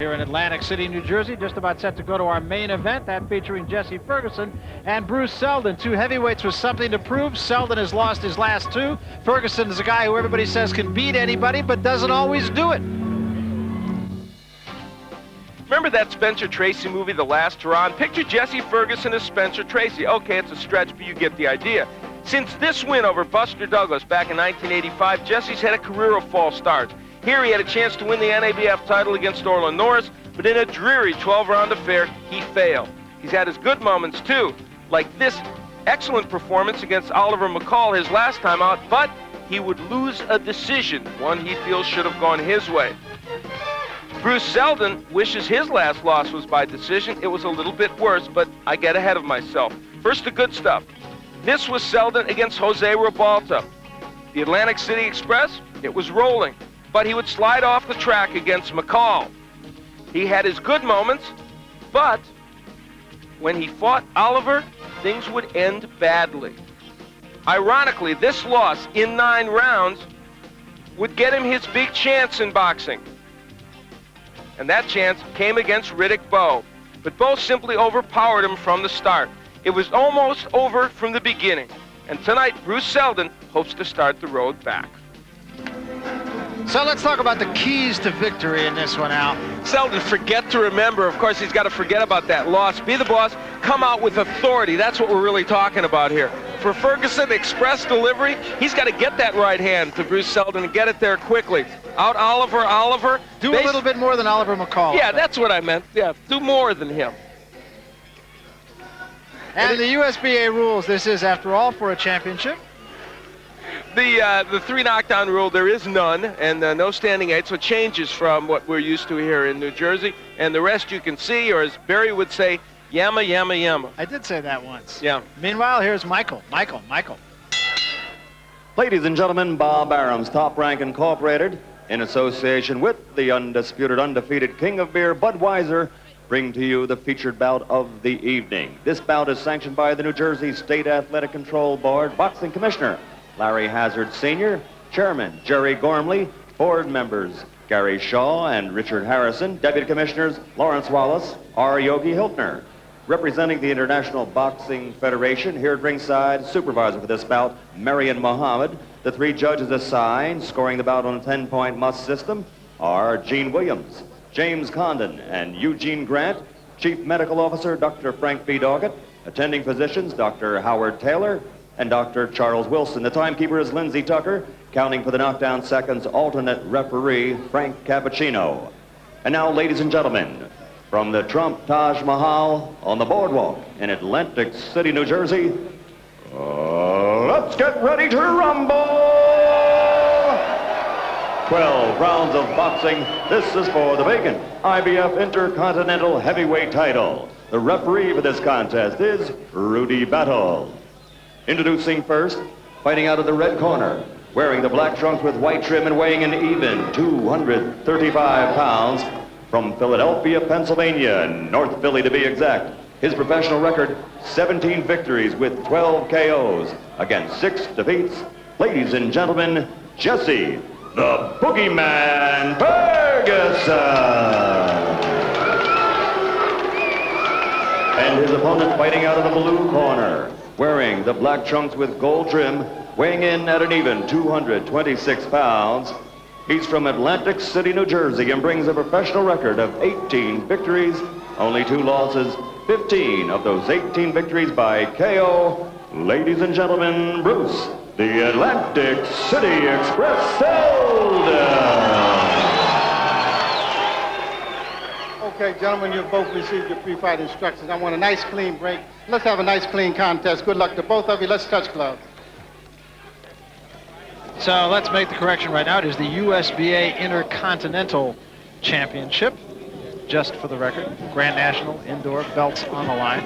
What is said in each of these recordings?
Here in Atlantic City, New Jersey, just about set to go to our main event, that featuring Jesse Ferguson and Bruce Seldon. Two heavyweights with something to prove. Seldon has lost his last two. Ferguson is a guy who everybody says can beat anybody, but doesn't always do it. Remember that Spencer Tracy movie, The Last Hurrah? Picture Jesse Ferguson as Spencer Tracy. Okay, it's a stretch, but you get the idea. Since this win over Buster Douglas back in 1985, Jesse's had a career of false starts. Here he had a chance to win the NABF title against Orland Norris, but in a dreary 12-round affair, he failed. He's had his good moments, too, like this excellent performance against Oliver McCall his last time out, but he would lose a decision, one he feels should have gone his way. Bruce Seldon wishes his last loss was by decision. It was a little bit worse, but I get ahead of myself. First, the good stuff. This was Seldon against Jose Ribalta. The Atlantic City Express, it was rolling, but he would slide off the track against McCall. He had his good moments, but when he fought Oliver, things would end badly. Ironically, this loss in 9 rounds would get him his big chance in boxing. And that chance came against Riddick Bowe, but Bowe simply overpowered him from the start. It was almost over from the beginning. And tonight, Bruce Seldon hopes to start the road back. So let's talk about the keys to victory in this one, Al. Seldon, forget to remember. Of course, he's got to forget about that loss. Be the boss, come out with authority. That's what we're really talking about here. For Ferguson, express delivery, he's got to get that right hand to Bruce Seldon and get it there quickly. Out Oliver. Do a little bit more than Oliver McCall. Yeah, that's what I meant. Yeah, do more than him. And in the USBA rules, this is, after all, for a championship. The 3 knockdown rule, there is none, and no standing 8, so it changes from what we're used to here in New Jersey. And the rest you can see, or as Barry would say, yamma, yamma, yamma. I did say that once. Yeah. Meanwhile, here's Michael. Ladies and gentlemen, Bob Arum's Top Rank Incorporated, in association with the undisputed, undefeated King of Beer, Budweiser, bring to you the featured bout of the evening. This bout is sanctioned by the New Jersey State Athletic Control Board Boxing Commissioner Larry Hazard Sr., Chairman Jerry Gormley, board members Gary Shaw and Richard Harrison, Deputy Commissioners Lawrence Wallace, R. Yogi Hiltner. Representing the International Boxing Federation, here at ringside, supervisor for this bout, Marion Muhammad. The 3 judges assigned, scoring the bout on a 10-point must system, are Gene Williams, James Condon, and Eugene Grant. Chief Medical Officer, Dr. Frank B. Doggett. Attending physicians, Dr. Howard Taylor and Dr. Charles Wilson. The timekeeper is Lindsay Tucker. Counting for the knockdown seconds, alternate referee, Frank Cappuccino. And now, ladies and gentlemen, from the Trump Taj Mahal on the boardwalk in Atlantic City, New Jersey, let's get ready to rumble! 12 rounds of boxing. This is for the vacant IBF Intercontinental Heavyweight title. The referee for this contest is Rudy Battle. Introducing first, fighting out of the red corner, wearing the black trunks with white trim and weighing an even 235 pounds, from Philadelphia, Pennsylvania, North Philly to be exact. His professional record, 17 victories with 12 KOs against 6 defeats. Ladies and gentlemen, Jesse, the Boogeyman Ferguson. And his opponent fighting out of the blue corner, wearing the black trunks with gold trim, weighing in at an even 226 pounds. He's from Atlantic City, New Jersey, and brings a professional record of 18 victories, only 2 losses, 15 of those 18 victories by KO. Ladies and gentlemen, Bruce, the Atlantic City Express Seldon. Okay, gentlemen, you've both received your pre-fight instructions. I want a nice, clean break. Let's have a nice, clean contest. Good luck to both of you. Let's touch gloves. So let's make the correction right now. It is the USBA Intercontinental Championship, just for the record. Grand National, indoor, belts on the line.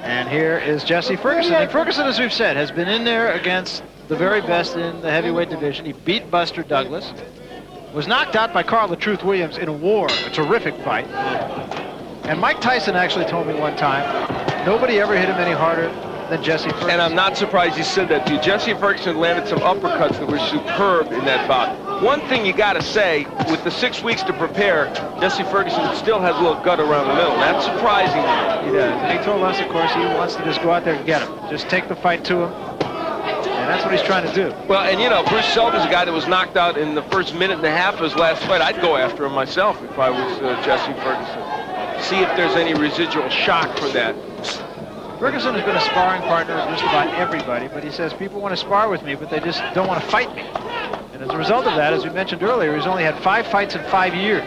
And here is Jesse Ferguson. And Ferguson, as we've said, has been in there against the very best in the heavyweight division. He beat Buster Douglas, was knocked out by Carl the Truth Williams in a war, a terrific fight. And Mike Tyson actually told me one time, nobody ever hit him any harder than Jesse Ferguson. And I'm not surprised you said that, too. Jesse Ferguson landed some uppercuts that were superb in that bout. One thing you got to say, with the 6 weeks to prepare, Jesse Ferguson still has a little gut around the middle. That's surprising. He does. And he told us, of course, he wants to just go out there and get him. Just take the fight to him. And that's what he's trying to do. Well, and you know, Bruce Seldon's a guy that was knocked out in the first minute and a half of his last fight. I'd go after him myself if I was Jesse Ferguson. See if there's any residual shock for that. Ferguson has been a sparring partner of just about everybody, but he says people want to spar with me, but they just don't want to fight me. And as a result of that, as we mentioned earlier, he's only had 5 fights in 5 years.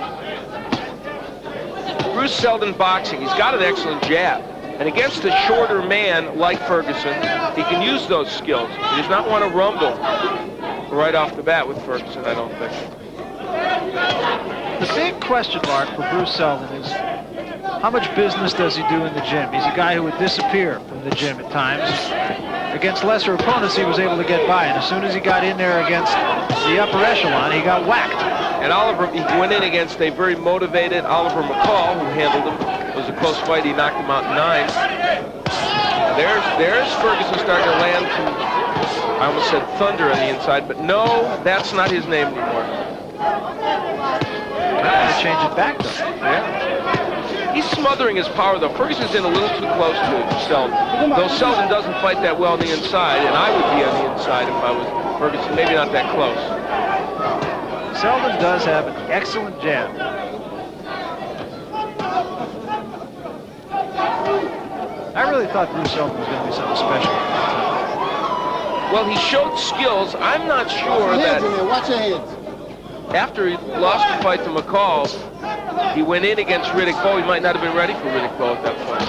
Bruce Seldon boxing, he's got an excellent jab. And against a shorter man like Ferguson, he can use those skills. He does not want to rumble right off the bat with Ferguson, I don't think. The big question mark for Bruce Seldon is how much business does he do in the gym? He's a guy who would disappear from the gym at times. Against lesser opponents, he was able to get by, and as soon as he got in there against the upper echelon, he got whacked. And Oliver, he went in against a very motivated Oliver McCall, who handled him. It was a close fight. He knocked him out in 9. There's Ferguson starting to land some, I almost said thunder on the inside, but no, that's not his name anymore. I'm going to change it back, though. Yeah. He's smothering his power, though. Ferguson's in a little too close to Seldon. Though Seldon doesn't fight that well on the inside, and I would be on the inside if I was Ferguson. Maybe not that close. Seldon does have an excellent jab. I really thought Bruce Seldon was going to be something special. Well, he showed skills. I'm not sure that Watch your hands. after he lost the fight to McCall, he went in against Riddick Bowe. He might not have been ready for Riddick Bowe at that point.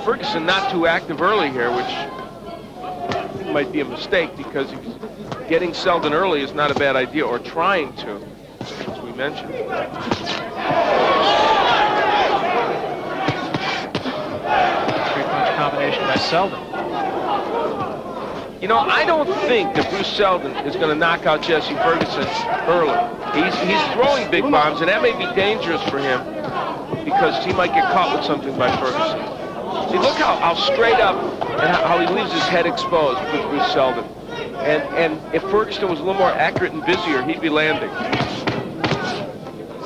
Ferguson not too active early here, which might be a mistake because he's getting Seldon early is not a bad idea, or trying to, as we mentioned. Three-punch combination by Seldon. You know, I don't think that Bruce Seldon is going to knock out Jesse Ferguson early. He's throwing big bombs, and that may be dangerous for him because he might get caught with something by Ferguson. See, look how straight up and how he leaves his head exposed with Bruce Seldon. And if Ferguson was a little more accurate and busier, he'd be landing.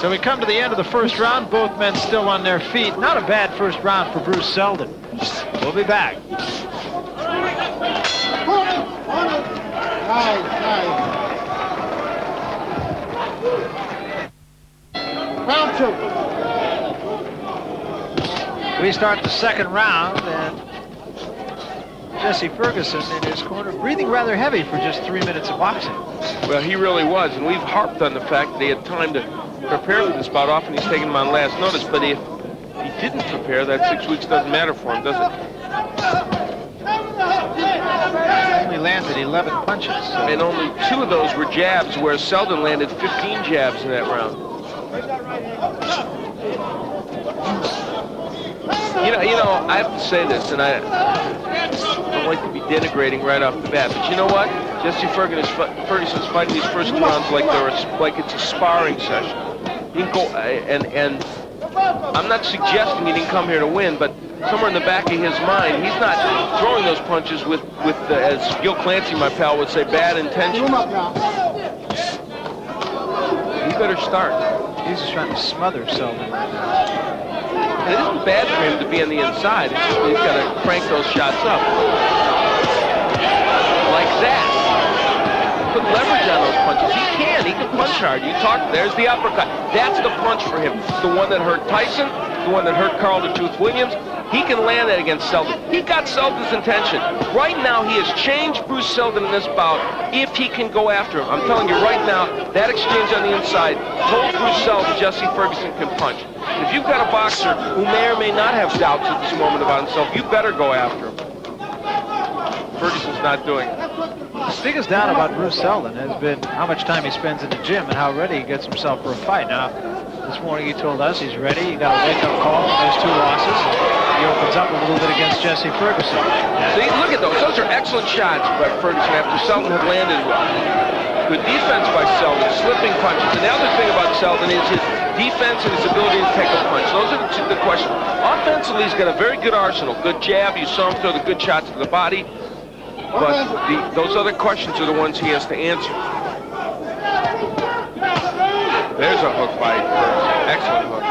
So we come to the end of the first round. Both men still on their feet. Not a bad first round for Bruce Seldon. We'll be back. Round 2. We start the second round, and Jesse Ferguson in his corner, breathing rather heavy for just 3 minutes of boxing. Well, he really was, and we've harped on the fact that he had time to prepare for this bout. Often he's taking him on last notice, but if he didn't prepare, that 6 weeks doesn't matter for him, does it? He only landed 11 punches. So. And only 2 of those were jabs, whereas Seldon landed 15 jabs in that round. You know, I have to say this, and I don't like to be denigrating right off the bat, but you know what? Jesse Ferguson's fighting these first 2 rounds like it's a sparring session. He can go, and I'm not suggesting he didn't come here to win, but somewhere in the back of his mind, he's not throwing those punches with as Gil Clancy, my pal, would say, bad intentions. He better start. He's just trying to smother Seldon right now. It isn't bad for him to be on the inside. It's just he's got to crank those shots up. Like that. Put leverage on those punches. He can punch hard. You talk, there's the uppercut. That's the punch for him. The one that hurt Tyson, the one that hurt Carl the Tooth Williams. He can land that against Seldon. He got Seldon's attention. Right now, he has changed Bruce Seldon in this bout if he can go after him. I'm telling you right now, that exchange on the inside told Bruce Seldon Jesse Ferguson can punch. If you've got a boxer who may or may not have doubts at this moment about himself, you better go after him. Ferguson's not doing it. The biggest doubt about Bruce Seldon has been how much time he spends in the gym and how ready he gets himself for a fight. Now, this morning he told us he's ready. He got a wake-up call from those 2 losses. he opens up a little bit against Jesse Ferguson. See, look at those. Those are excellent shots by Ferguson after Seldon had landed well. Good defense by Seldon, slipping punches. And the other thing about Seldon is his defense and his ability to take a punch. Those are the questions. Offensively, he's got a very good arsenal. Good jab. You saw him throw the good shots to the body. But those other questions are the ones he has to answer. There's a hook by Ferguson. Excellent hook.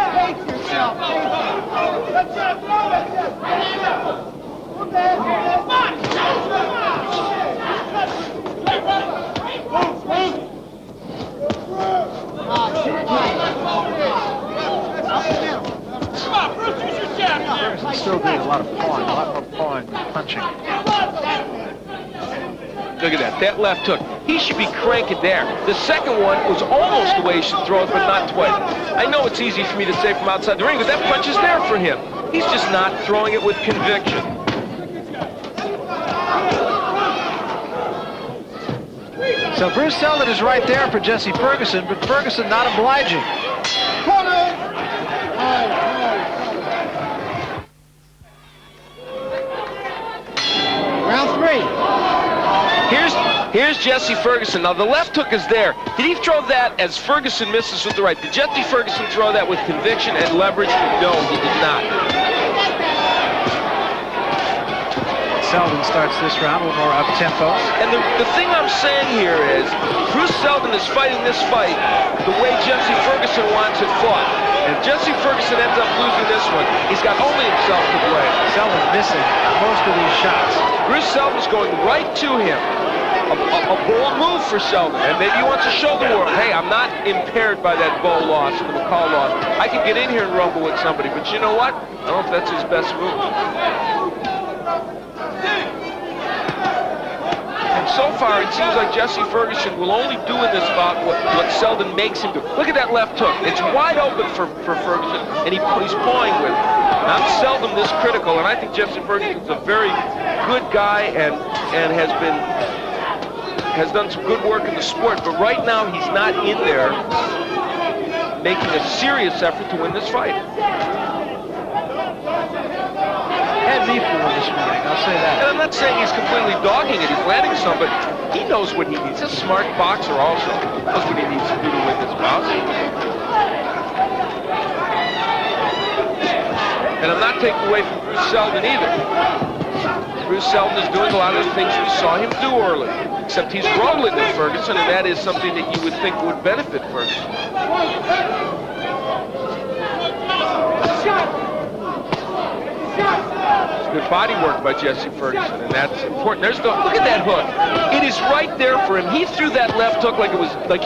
Ferguson still doing a lot of pawing, a lot more pawing than punching. Look at that. That left hook. He should be cranking there. The second one was almost the way he should throw it, but not twice. I know it's easy for me to say from outside the ring, but that punch is there for him. He's just not throwing it with conviction. So Bruce Seldon is right there for Jesse Ferguson, but Ferguson not obliging. Round 3. Here's Jesse Ferguson. Now, the left hook is there. Did he throw that as Ferguson misses with the right? Did Jesse Ferguson throw that with conviction and leverage? No, he did not. Seldon starts this round a little more up-tempo. And the thing I'm saying here is, Bruce Seldon is fighting this fight the way Jesse Ferguson wants it fought. And if Jesse Ferguson ends up losing this one, he's got only himself to blame. Seldon missing most of these shots. Bruce Seldon's going right to him. A bold move for Seldon, and maybe he wants to show the world, hey, I'm not impaired by that Bow loss and the McCall loss. I can get in here and rumble with somebody, but you know what? I don't know if that's his best move. And so far, it seems like Jesse Ferguson will only do in this bout what Seldon makes him do. Look at that left hook. It's wide open for Ferguson, and he's pawing with it. I'm seldom this critical, and I think Jesse Ferguson's a very good guy and has done some good work in the sport, but right now he's not in there making a serious effort to win this fight. Had me for this morning, I'll say that. And I'm not saying he's completely dogging it, he's landing some, but he knows what he needs. He's a smart boxer also. He knows what he needs to do to win this bout. And I'm not taking away from Bruce Seldon either. Bruce Seldon is doing a lot of the things we saw him do early, except he's rolling with Ferguson, and that is something that you would think would benefit Ferguson. It's good body work by Jesse Ferguson, and that's important. Look at that hook. It is right there for him. He threw that left hook like he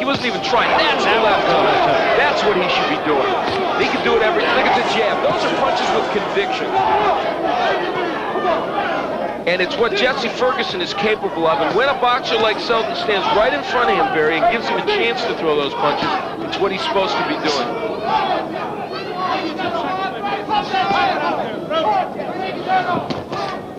wasn't even trying. That's the left hook. That's what he should be doing. He can do it every. Look at the jab. Those are punches with conviction. And it's what Jesse Ferguson is capable of. And when a boxer like Seldon stands right in front of him, Barry, and gives him a chance to throw those punches, it's what he's supposed to be doing.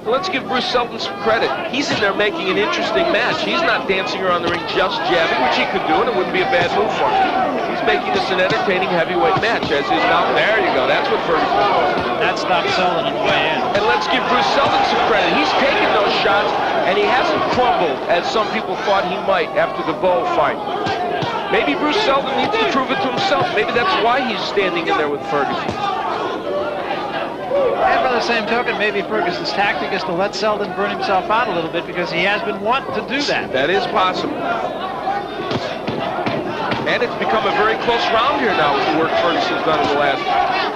Let's give Bruce Seldon some credit. He's in there making an interesting match. He's not dancing around the ring just jabbing, which he could do, and it wouldn't be a bad move for him. He's making this an entertaining heavyweight match, as is now. There you go. That's what Ferguson does. That stopped Seldon on the way in. And let's give Bruce Seldon some credit. He's taken those shots, and he hasn't crumbled as some people thought he might after the Bow fight. Maybe Bruce Seldon needs to prove it to himself. Maybe that's why he's standing in there with Ferguson. And by the same token, maybe Ferguson's tactic is to let Seldon burn himself out a little bit because he has been wanting to do that. That is possible. And it's become a very close round here now with the work Ferguson's done in the last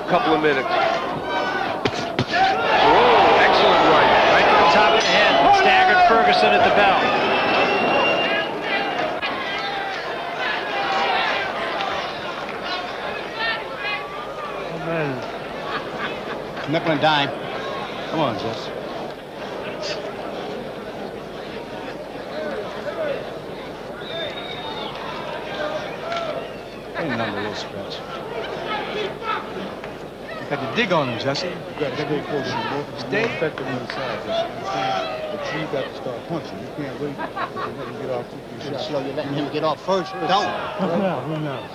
couple of minutes. Oh, excellent right. Right to the top of the head. Staggered Ferguson at the bell. Nickel and dime. Come on, Jess. Ain't nothing a little scratch. You got to dig on him, Jesse. You got to stay close. Stay effective on the side, Jesse. But you got to start punching. You can't wait to let him get off two shots. Slow, you're letting him get off first. Don't. Run out.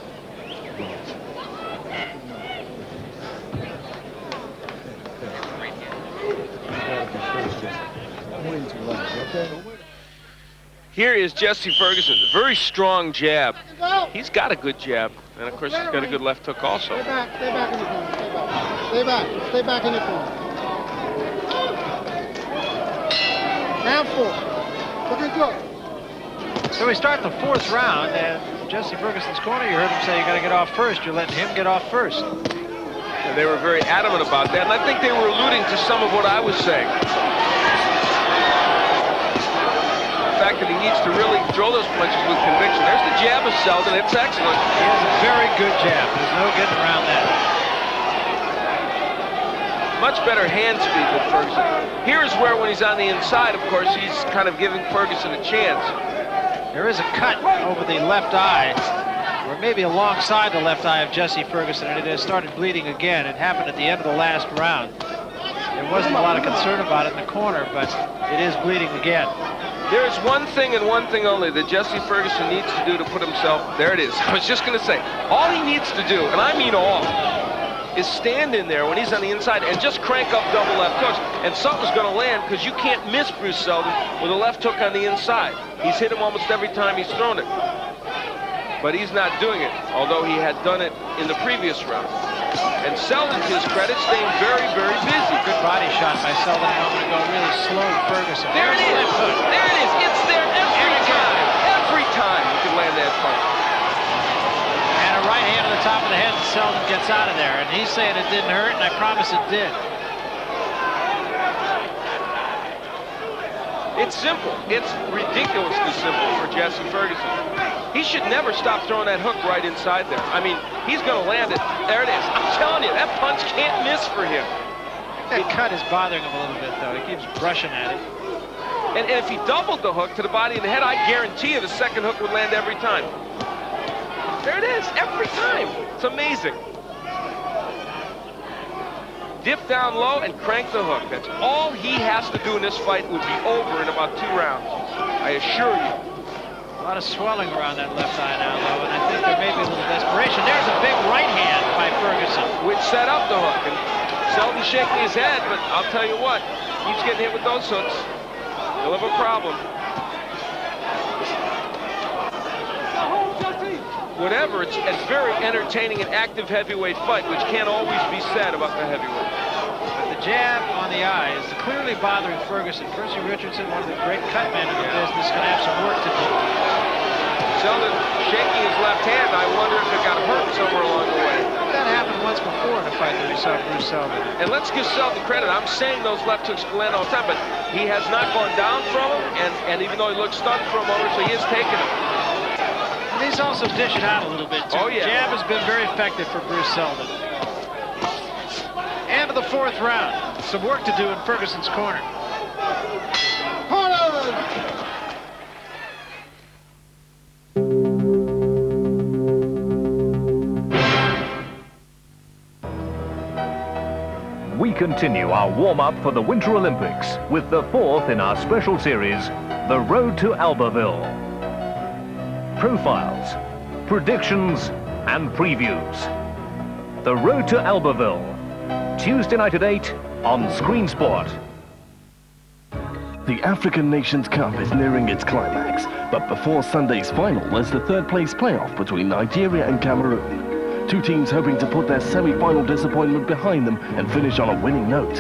Here is Jesse Ferguson, a very strong jab. He's got a good jab, and of course he's got a good left hook also. Stay back in your corner, stay back. Stay back in your corner. Down 4. Looking good. So we start the 4th round, and Jesse Ferguson's corner, you heard him say you got to get off first. You're letting him get off first. And they were very adamant about that, and I think they were alluding to some of what I was saying. The fact that he needs to really throw those punches with conviction. There's the jab of Seldon. It's excellent. He has a very good jab. There's no getting around that. Much better hand speed than Ferguson. Here is where, when he's on the inside, of course, he's kind of giving Ferguson a chance. There is a cut over the left eye, or maybe alongside the left eye of Jesse Ferguson, and it has started bleeding again. It happened at the end of the last round. There wasn't a lot of concern about it in the corner, but it is bleeding again. There is one thing and one thing only that Jesse Ferguson needs to do to put himself, there it is. I was just going to say, all he needs to do, and I mean all, is stand in there when he's on the inside and just crank up double left hooks, and something's going to land, because you can't miss Bruce Seldon with a left hook on the inside. He's hit him almost every time he's thrown it. But he's not doing it, although he had done it in the previous round. And Seldon, to his credit, staying very, very busy. Good body shot by Seldon a moment ago, really slowed Ferguson. There it is. There it is. It's there every time. Every time you can land that punch. And a right hand on the top of the head, and Seldon gets out of there. And he's saying it didn't hurt, and I promise it did. It's simple. It's ridiculously simple for Jesse Ferguson. He should never stop throwing that hook right inside there. I mean, he's going to land it. There it is. I'm telling you, that punch can't miss for him. That cut is bothering him a little bit, though. He keeps brushing at it. And if he doubled the hook to the body and the head, I guarantee you the second hook would land every time. There it is. Every time. It's amazing. Dip down low and crank the hook. That's all he has to do in this fight. Would be over in about 2 rounds. I assure you. A lot of swelling around that left eye now, though, and I think there may be a little desperation. There's a big right hand by Ferguson. Which set up the hook. And Seldon shaking his head, but I'll tell you what, keeps getting hit with those hooks. He'll have a problem. Whatever, it's a very entertaining and active heavyweight fight, which can't always be said about the heavyweight. But the jab on the eye is clearly bothering Ferguson. Percy Richardson, one of the great cut men in the business, going to have some work to do. Seldon shaking his left hand. I wonder if it got hurt somewhere along the way. That happened once before in a fight that we saw Bruce Seldon. And let's give Seldon credit. I'm saying those left hooks can land all the time, but he has not gone down from them, and even though he looks stunned for a moment, so he is taking them. And he's also dishing out a little bit, too. Oh, yeah. Jab has been very effective for Bruce Seldon. End of the 4th round. Some work to do in Ferguson's corner. We continue our warm-up for the Winter Olympics with the 4th in our special series, The Road to Albertville. Profiles, predictions, and previews. The Road to Albertville, Tuesday night at 8 on Screen Sport. The African Nations Cup is nearing its climax, but before Sunday's final, there's the 3rd place playoff between Nigeria and Cameroon. 2 teams hoping to put their semi-final disappointment behind them and finish on a winning note.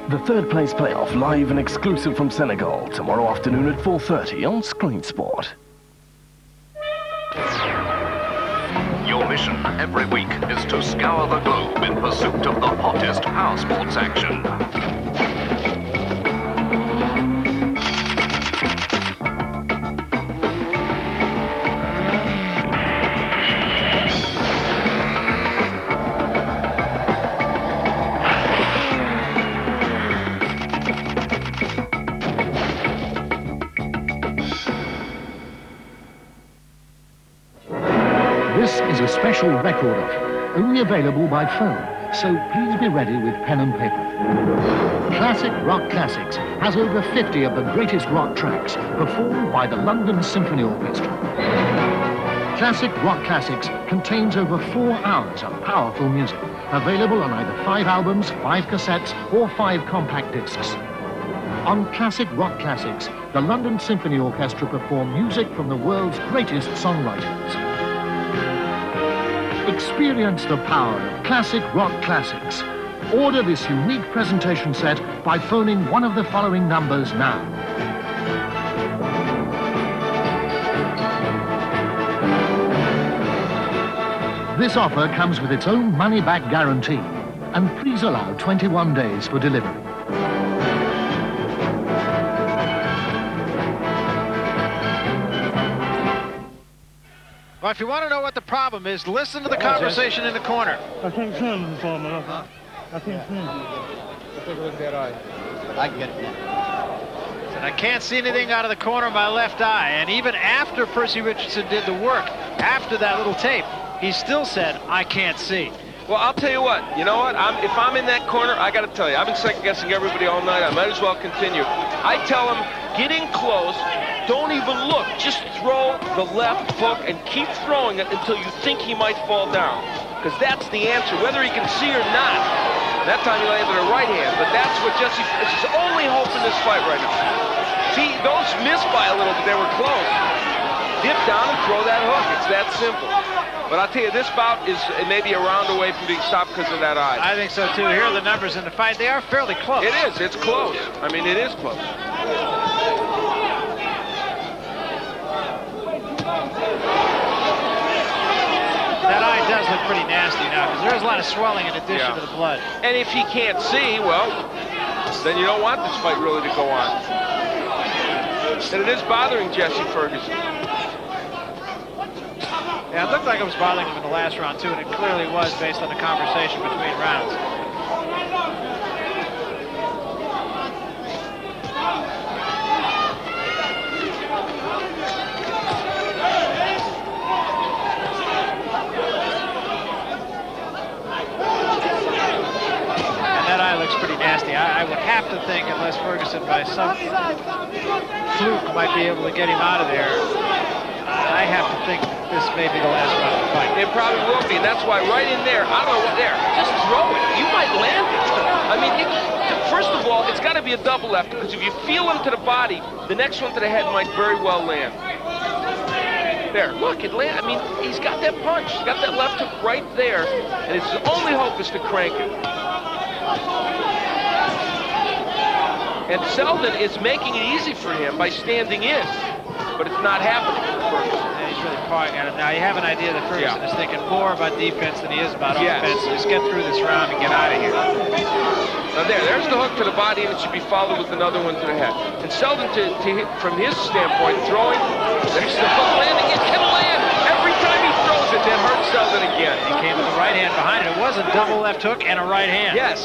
The 3rd place playoff live and exclusive from Senegal tomorrow afternoon at 4:30 on Screen Sport. Your mission every week is to scour the globe in pursuit of the hottest power sports action. This is a special record offer, only available by phone, so please be ready with pen and paper. Classic Rock Classics has over 50 of the greatest rock tracks performed by the London Symphony Orchestra. Classic Rock Classics contains over 4 hours of powerful music, available on either 5 albums, 5 cassettes, or 5 compact discs. On Classic Rock Classics, the London Symphony Orchestra perform music from the world's greatest songwriters. Experience the power of Classic Rock Classics. Order this unique presentation set by phoning one of the following numbers now. This offer comes with its own money-back guarantee, and please allow 21 days for delivery. Well, if you want to know what the problem is, listen to the conversation in the corner. I can't see him before, man. I can't see him. Take a look at that eye. I can get it. And I can't see anything out of the corner of my left eye. And even after Percy Richardson did the work, after that little tape, he still said, I can't see. Well, I'll tell you what. You know what? If I'm in that corner, I got to tell you, I've been second-guessing everybody all night. I might as well continue. I tell him, get in close. Don't even look. Just throw the left hook and keep throwing it until you think he might fall down. Because that's the answer, whether he can see or not. That time he landed a right hand, but that's what Jesse, it's his only hope in this fight right now. See, those missed by a little bit, they were close. Dip down and throw that hook, it's that simple. But I'll tell you, this bout is maybe a round away from being stopped because of that eye. I think so too. Here are the numbers in the fight. They are fairly close. It is, it's close. I mean, it is close. That eye does look pretty nasty now, because there's a lot of swelling in addition to the blood. And if he can't see, well, then you don't want this fight really to go on. And it is bothering Jesse Ferguson. Yeah, it looked like it was bothering him in the last round, too, and it clearly was based on the conversation between rounds. Looks pretty nasty. I would have to think, unless Ferguson by some fluke might be able to get him out of there, I have to think this may be the last round of the fight. It probably will be, and that's why right in there, I don't know what there, just throw it. You might land it. I mean, first of all, it's got to be a double left, because if you feel him to the body, the next one to the head might very well land. There, look, it land. I mean, he's got that punch. He's got that left hook right there, and his only hope is to crank it. And Seldon is making it easy for him by standing in, but it's not happening for Ferguson. And he's really pawing at him now. You have an idea that Ferguson is thinking more about defense than he is about offense. Just get through this round and get out of here. Now there's the hook to the body, and it should be followed with another one to the head. And Seldon, to hit, from his standpoint, throwing, there's the hook landing. It can land. Every time he throws it, that hurts Seldon again. He came with the right hand behind it. It was a double left hook and a right hand. Yes.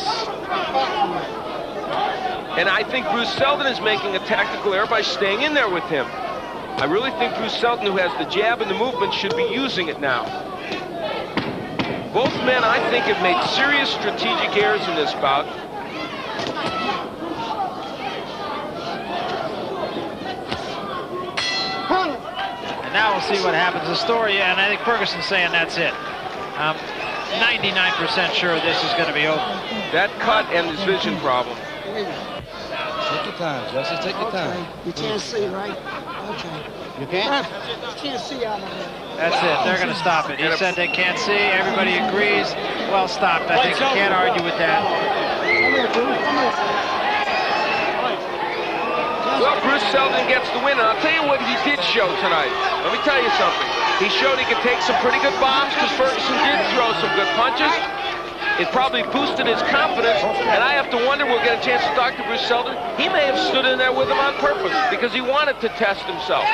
And I think Bruce Seldon is making a tactical error by staying in there with him. I really think Bruce Seldon, who has the jab and the movement, should be using it now. Both men, I think, have made serious strategic errors in this bout. And now we'll see what happens. Astoria, and I think Ferguson's saying that's it. 99% sure this is going to be over. That cut and his vision problem. Take your time, Jesse. Take your time. You can't see, right? Okay. You can't? You can't see out of there. That's it. They're going to stop it. He said they can't see. Everybody agrees. Well stopped. I think you can't argue with that. Well, Bruce Seldon gets the win, and I'll tell you what he did show tonight. Let me tell you something. He showed he could take some pretty good bombs, because Ferguson did throw some good punches. It probably boosted his confidence, and I have to wonder, we'll get a chance to talk to Bruce Seldon. He may have stood in there with him on purpose, because he wanted to test himself.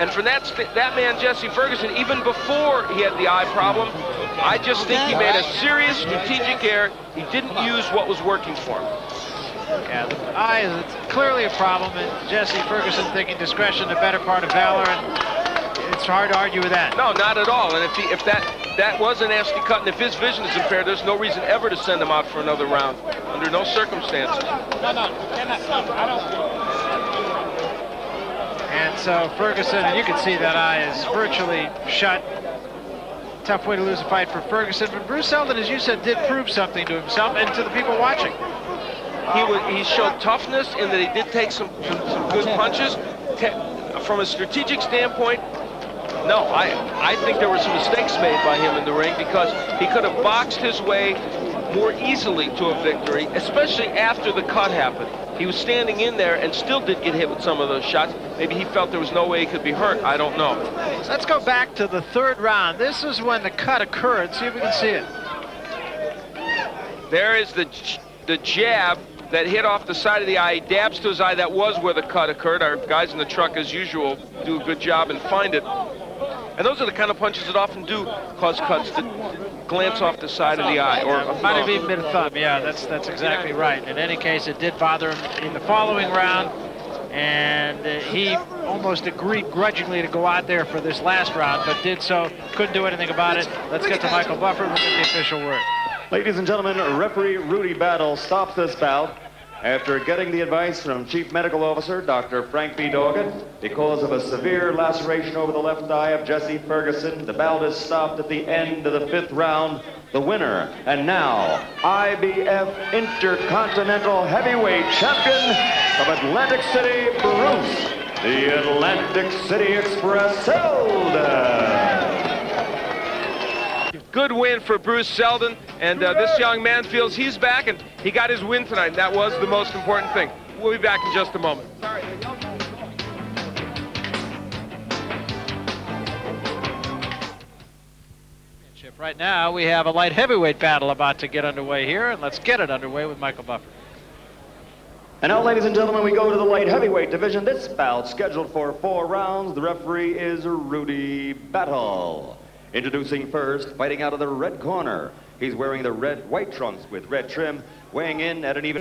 And for that man, Jesse Ferguson, even before he had the eye problem, I just think he made a serious strategic error. He didn't use what was working for him. Yeah, the eye is clearly a problem, and Jesse Ferguson thinking discretion the better part of valor, and it's hard to argue with that. No, not at all. And if that was a nasty cut, and if his vision is impaired, there's no reason ever to send him out for another round, under no circumstances. And so Ferguson, and you can see that eye is virtually shut. Tough way to lose a fight for Ferguson, but Bruce Seldon, as you said, did prove something to himself and to the people watching. he showed toughness in that he did take some good punches. From a strategic standpoint, no, I think there were some mistakes made by him in the ring because he could have boxed his way more easily to a victory, especially after the cut happened. He was standing in there and still did get hit with some of those shots. Maybe he felt there was no way he could be hurt. I don't know. Let's go back to the third round. This is when the cut occurred. See if we can see it. There is the jab that hit off the side of the eye. He dabs to his eye. That was where the cut occurred. Our guys in the truck, as usual, do a good job and find it. And those are the kind of punches that often do cause cuts that glance off the side of the eye. Or might have even been a thumb. Yeah, that's exactly right. In any case, it did bother him in the following round, and he almost agreed grudgingly to go out there for this last round, but did so. Couldn't do anything about it. Let's get to Michael Buffer with the official word. Ladies and gentlemen, referee Rudy Battle stops this bout after getting the advice from Chief Medical Officer Dr. Frank B. Doggett. Because of a severe laceration over the left eye of Jesse Ferguson, the bout is stopped at the end of the 5th round. The winner, and now IBF Intercontinental Heavyweight Champion of Atlantic City, Bruce, the Atlantic City Express, Seldon. Good win for Bruce Seldon, and this young man feels he's back, and he got his win tonight. That was the most important thing. We'll be back in just a moment. Right now, we have a light heavyweight battle about to get underway here, and let's get it underway with Michael Buffer. And now, ladies and gentlemen, we go to the light heavyweight division. This bout, scheduled for 4 rounds, the referee is Rudy Battle. Introducing first, fighting out of the red corner. He's wearing the white trunks with red trim, weighing in at an even